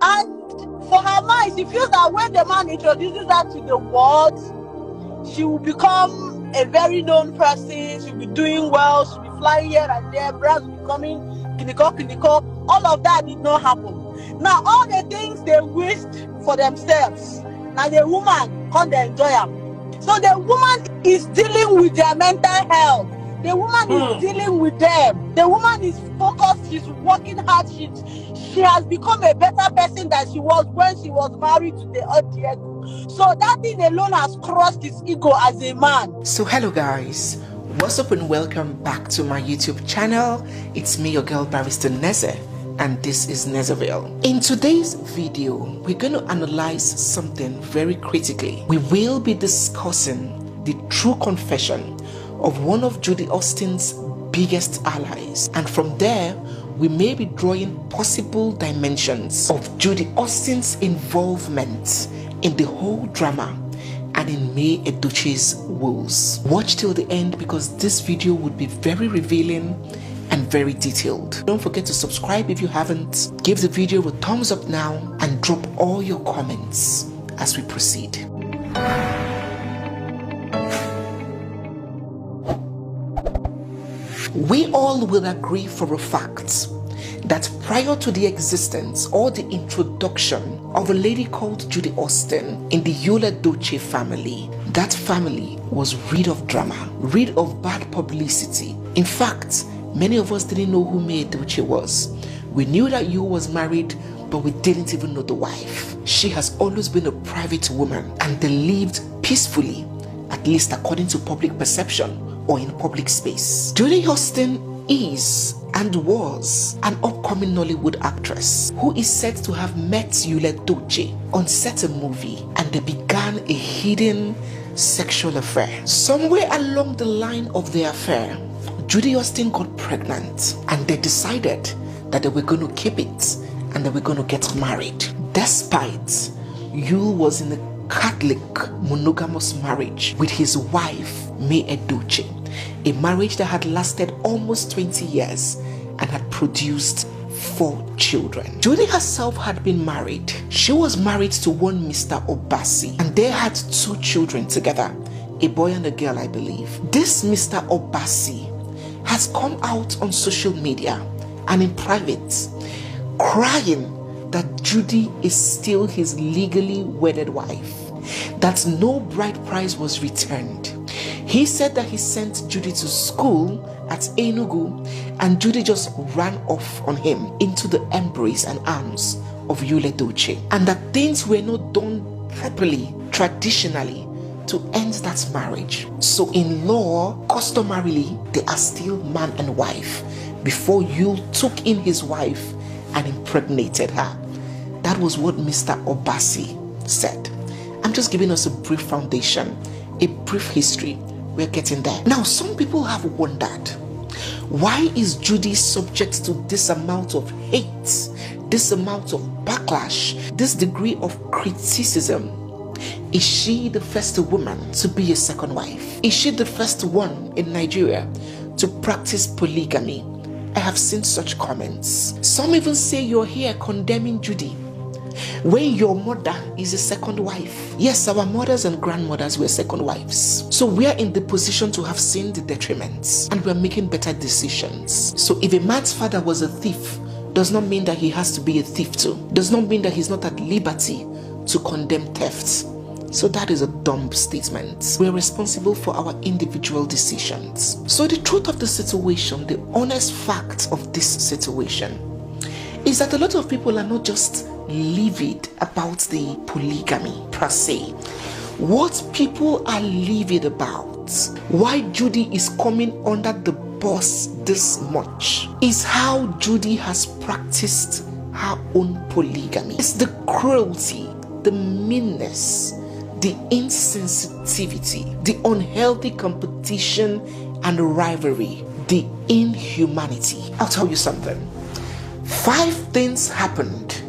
And for her mind, she feels that when the man introduces her to the world, she will become a very known person. She'll be doing well. She'll be flying here and there. Brands will be coming. Kiniko. All of that did not happen. Now, all the things they wished for themselves, now the woman can't enjoy them. So the woman is dealing with their mental health. The woman is dealing with them. The woman is focused. She's working hard. She has become a better person than she was when she was married to the Diego. So that thing alone has crushed his ego as a man. So hello guys, what's up and welcome back to my YouTube channel. It's me, your girl Barrister Neze, and this is Nezeville. In today's video, we're going to analyze something very critically. We will be discussing the true confession of one of Judy Austin's biggest allies, and from there we may be drawing possible dimensions of Judy Austin's involvement in the whole drama and in May Edochie's woes. Watch till the end because this video would be very revealing and very detailed. Don't forget to subscribe if you haven't. Give the video a thumbs up now and drop all your comments as we proceed. We all will agree for a fact that prior to the existence or the introduction of a lady called Judy Austin in the Yul Edochie family, that family was rid of drama, rid of bad publicity. In fact, many of us didn't know who May Edochie was. We knew that Yul was married, but we didn't even know the wife. She has always been a private woman and they lived peacefully, at least according to public perception or in public space. Judy Austin is and was an upcoming Nollywood actress who is said to have met Yul Edochie on set a movie and they began a hidden sexual affair. Somewhere along the line of their affair, Judy Austin got pregnant and they decided that they were going to keep it and they were going to get married. Despite Yul was in a Catholic monogamous marriage with his wife May Edochie, a marriage that had lasted almost 20 years and had produced 4 children. Judy herself had been married. She was married to one Mr. Obasi and they had 2 children together, a boy and a girl, I believe. This Mr. Obasi has come out on social media and in private crying that Judy is still his legally wedded wife, that no bride price was returned. He said that he sent Judy to school at Enugu and Judy just ran off on him into the embrace and arms of Yul Edochie, and that things were not done properly, traditionally, to end that marriage. So in law, customarily, they are still man and wife before Yul took in his wife and impregnated her. That was what Mr. Obasi said. I'm just giving us a brief foundation, a brief history. We're getting there. Now, some people have wondered, why is Judy subject to this amount of hate, this amount of backlash, this degree of criticism? Is she the first woman to be a second wife? Is she the first one in Nigeria to practice polygamy? I have seen such comments. Some even say you're here condemning Judy when your mother is a second wife. Yes, our mothers and grandmothers were second wives. So we are in the position to have seen the detriments and we're making better decisions. So if a man's father was a thief, does not mean that he has to be a thief too. Does not mean that he's not at liberty to condemn thefts. So that is a dumb statement. We're responsible for our individual decisions. So the truth of the situation, the honest fact of this situation, is that a lot of people are not just livid about the polygamy per se. What people are livid about, why Judy is coming under the bus this much, is how Judy has practiced her own polygamy. It's the cruelty, the meanness, the insensitivity, the unhealthy competition and rivalry, the inhumanity. I'll tell you something. 5 things happened.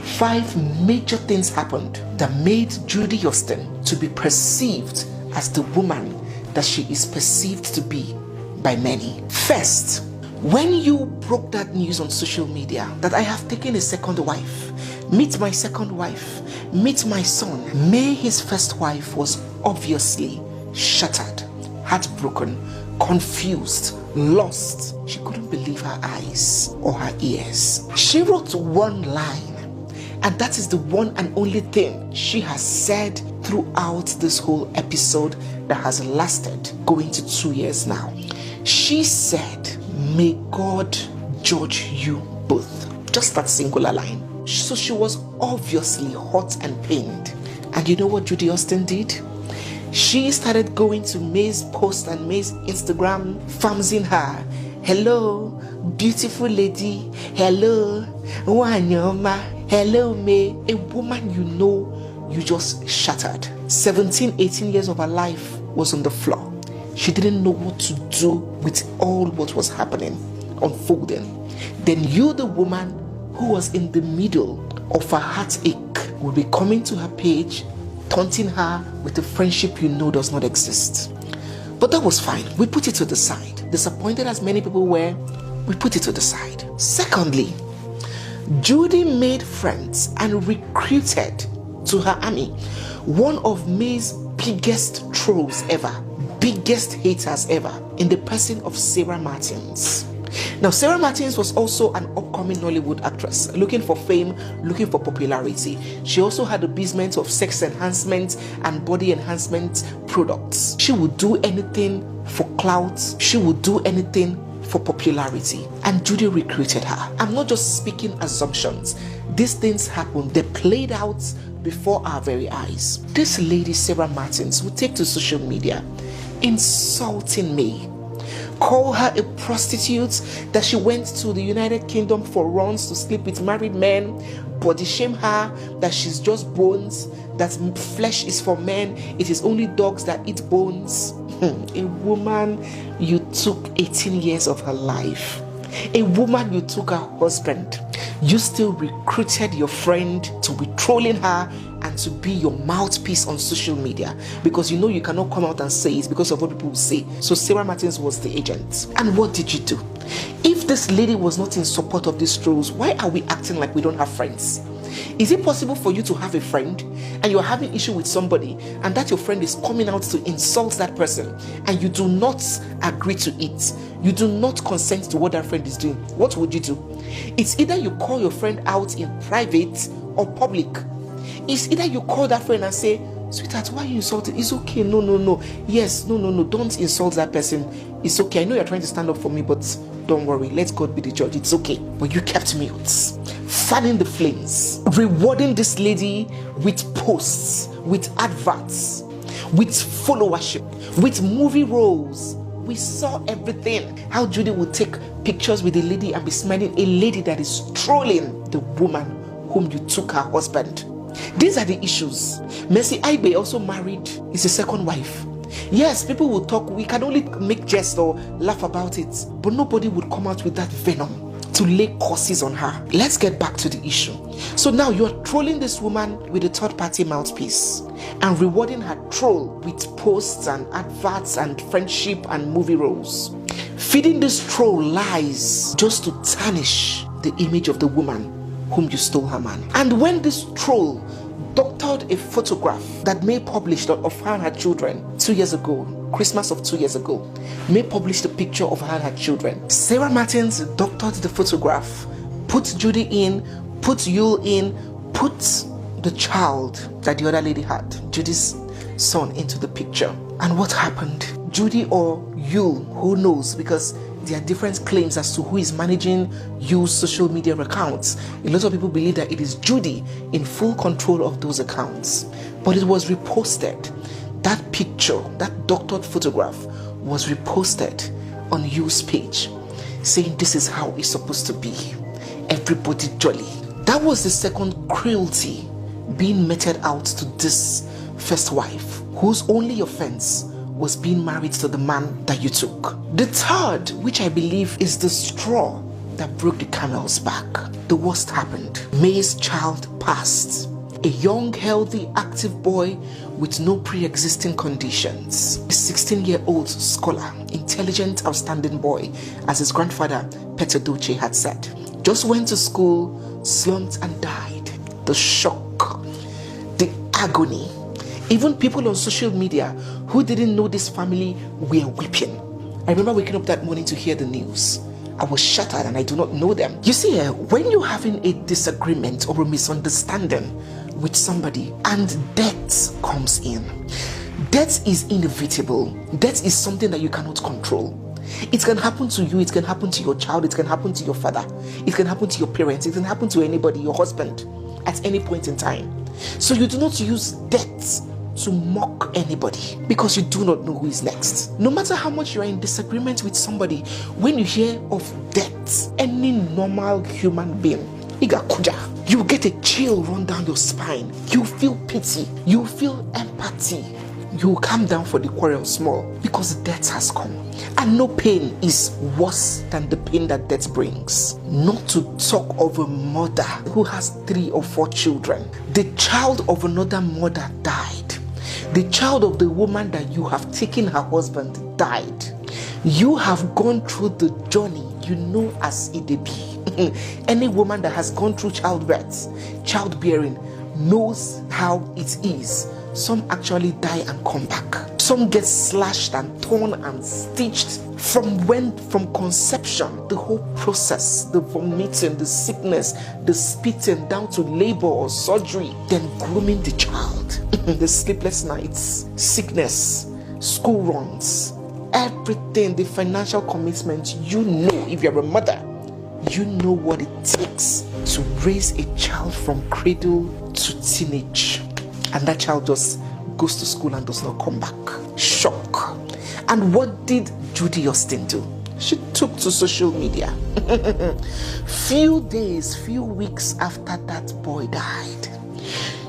5 major things happened that made Judy Austin to be perceived as the woman that she is perceived to be by many. First, when you broke that news on social media that I have taken a second wife, Meet my second wife. Meet my son. May, his first wife, was obviously shattered, heartbroken, confused, lost. She couldn't believe her eyes or her ears. She wrote one line, and that is the one and only thing she has said throughout this whole episode that has lasted going to 2 years now. She said, "May God judge you both." Just that singular line. So she was obviously hurt and pained. And you know what Judy Austin did? She started going to May's post and May's Instagram, famsing her. "Hello, beautiful lady. Hello, Wanyoma. Hello, May." A woman you know you just shattered. 17, 18 years of her life was on the floor. She didn't know what to do with all what was happening, unfolding. Then you, the woman who was in the middle of her heartache, will be coming to her page, taunting her with a friendship you know does not exist. But that was fine. We put it to the side. Disappointed as many people were, we put it to the side. Secondly, Judy made friends and recruited to her army one of May's biggest trolls ever, biggest haters ever, in the person of Sarah Martins. Now, Sarah Martins was also an upcoming Nollywood actress, looking for fame, looking for popularity. She also had a business of sex enhancement and body enhancement products. She would do anything for clout. She would do anything for popularity. And Judy recruited her. I'm not just speaking assumptions. These things happened. They played out before our very eyes. This lady, Sarah Martins, would take to social media, insulting me, call her a prostitute, that she went to the United Kingdom for runs to sleep with married men, body shame her, that she's just bones, that flesh is for men, it is only dogs that eat bones. A woman you took 18 years of her life. A woman you took her husband. You still recruited your friend to be trolling her and to be your mouthpiece on social media, because you know you cannot come out and say it because of what people will say. So Sarah Martins was the agent. And what did you do? If this lady was not in support of these trolls, why are we acting like we don't have friends? Is it possible for you to have a friend and you're having issue with somebody, and that your friend is coming out to insult that person, and you do not agree to it? You do not consent to what that friend is doing. What would you do? It's either you call your friend out in private or public. It's either you call that friend and say, "Sweetheart, why are you insulting? It's okay. No. Yes, no. Don't insult that person. It's okay. I know you're trying to stand up for me, but don't worry. Let God be the judge. It's okay." But you kept mute, fanning the flames, rewarding this lady with posts, with adverts, with followership, with movie roles. We saw everything. How Judy would take pictures with a lady and be smiling, a lady that is trolling the woman whom you took her husband. These are the issues. Mercy Aigbe also married, is a second wife. Yes, people will talk, we can only make jest or laugh about it, but nobody would come out with that venom to lay curses on her. Let's get back to the issue. So now you're trolling this woman with a third party mouthpiece and rewarding her troll with posts and adverts and friendship and movie roles, feeding this troll lies just to tarnish the image of the woman whom you stole her man. And when this troll doctored a photograph that May published of her and her children 2 years ago, Christmas of 2 years ago, May published a picture of her and her children. Sarah Martins doctored the photograph, put Judy in, put Yul in, put the child that the other lady had, Judy's son, into the picture. And what happened? Judy or Yul, who knows, because there are different claims as to who is managing Yul's social media accounts. A lot of people believe that it is Judy in full control of those accounts. But it was reposted. That picture, that doctored photograph, was reposted on Yul's page, saying this is how it's supposed to be. Everybody jolly. That was the second cruelty being meted out to this first wife, whose only offense was being married to the man that you took. The third, which I believe is the straw that broke the camel's back. The worst happened. May's child passed. A young, healthy, active boy with no pre-existing conditions. A 16-year-old scholar, intelligent, outstanding boy, as his grandfather, Peter Doce, had said. Just went to school, slumped and died. the shock, the agony. Even people on social media who didn't know this family were weeping. I remember waking up that morning to hear the news. I was shattered and I do not know them. You see, when you're having a disagreement or a misunderstanding with somebody and death comes in, death is inevitable. Death is something that you cannot control. It can happen to you, it can happen to your child, it can happen to your father, it can happen to your parents, it can happen to anybody, your husband, at any point in time. So you do not use death to mock anybody because you do not know who is next. No matter how much you are in disagreement with somebody, when you hear of death, any normal human being, you get a chill run down your spine. You feel pity, you feel empathy. You calm down for the quarrel small because death has come. And no pain is worse than the pain that death brings. Not to talk of a mother who has 3 or 4 children. The child of another mother died. The child of the woman that you have taken her husband died. You have gone through the journey you know as it be. Any woman that has gone through childbearing knows how it is. Some actually die and come back. Some get slashed and torn and stitched from conception, the whole process, the vomiting, the sickness, the spitting down to labor or surgery, then grooming the child, the sleepless nights, sickness, school runs, everything, the financial commitment. You know, if you're a mother, you know what it takes to raise a child from cradle to teenage. And that child just goes to school and does not come back. Shock. And what did Judy Austin do? She took to social media. Few weeks after that boy died,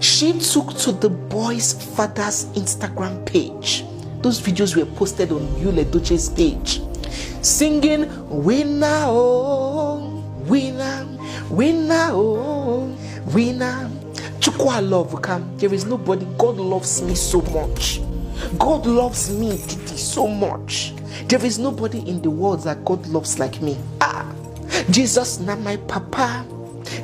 she took to the boy's father's Instagram page. Those videos were posted on Yule Doche's page, singing, "Winner, oh, winner, winner, oh, winner." Love come. There is nobody. God loves me so much. God loves me so much. There is nobody in the world that God loves like me. Jesus, not my papa.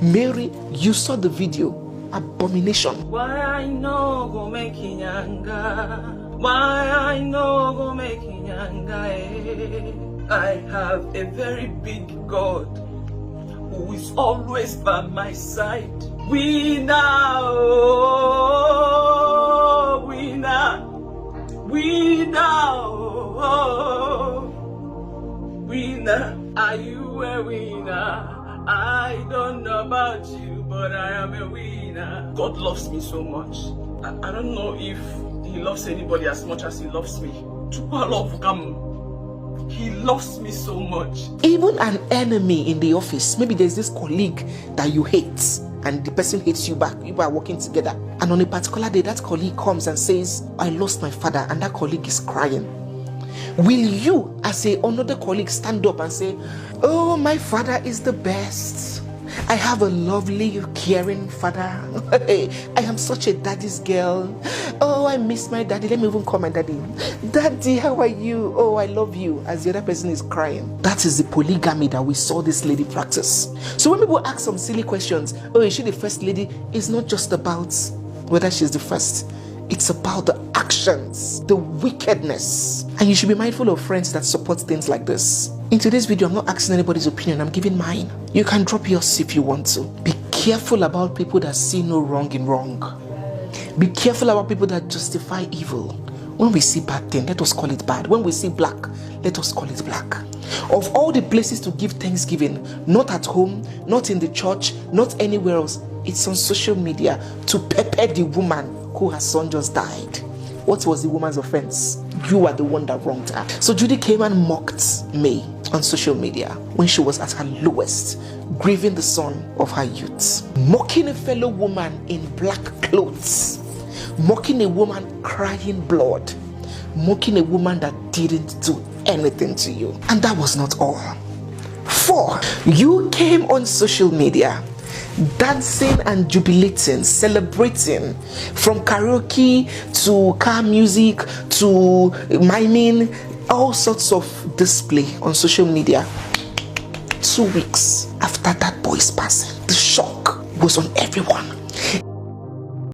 Mary, you saw the video. Abomination. Why I know go make Inyanga? Why I know go make Inyanga? I have a very big God who is always by my side. We now, are you a winner? I don't know about you, but I am a winner. God loves me so much. I don't know if he loves anybody as much as he loves me. He loves me so much. Even an enemy in the office, maybe there's this colleague that you hate, and the person hates you back. You are working together, and on a particular day that colleague comes and says, "I lost my father," and that colleague is crying. Will you as another colleague stand up and say, "Oh, my father is the best. I have a lovely, caring father. I am such a daddy's girl. Oh, I miss my daddy. Let me even call my daddy. Daddy, how are you? Oh, I love you," as the other person is crying. That is the polygamy that we saw this lady practice. So when people ask some silly questions, "Oh, is she the first lady?" It's not just about whether she's the first. It's about the actions, the wickedness. And you should be mindful of friends that support things like this. In today's video, I'm not asking anybody's opinion, I'm giving mine. You can drop yours if you want to. Be careful about people that see no wrong in wrong. Be careful about people that justify evil. When we see bad thing, let us call it bad. When we see black, let us call it black. Of all the places to give thanksgiving, not at home, not in the church, not anywhere else, it's on social media to pepper the woman who her son just died. What was the woman's offense? You are the one that wronged her. So Judy came and mocked May on social media when she was at her lowest, grieving the son of her youth. Mocking a fellow woman in black clothes. Mocking a woman crying blood. Mocking a woman that didn't do anything to you. And that was not all. 4, you came on social media dancing and jubilating, celebrating, from karaoke to car music to miming, all sorts of display on social media. 2 weeks after that boy's passing, the shock was on everyone.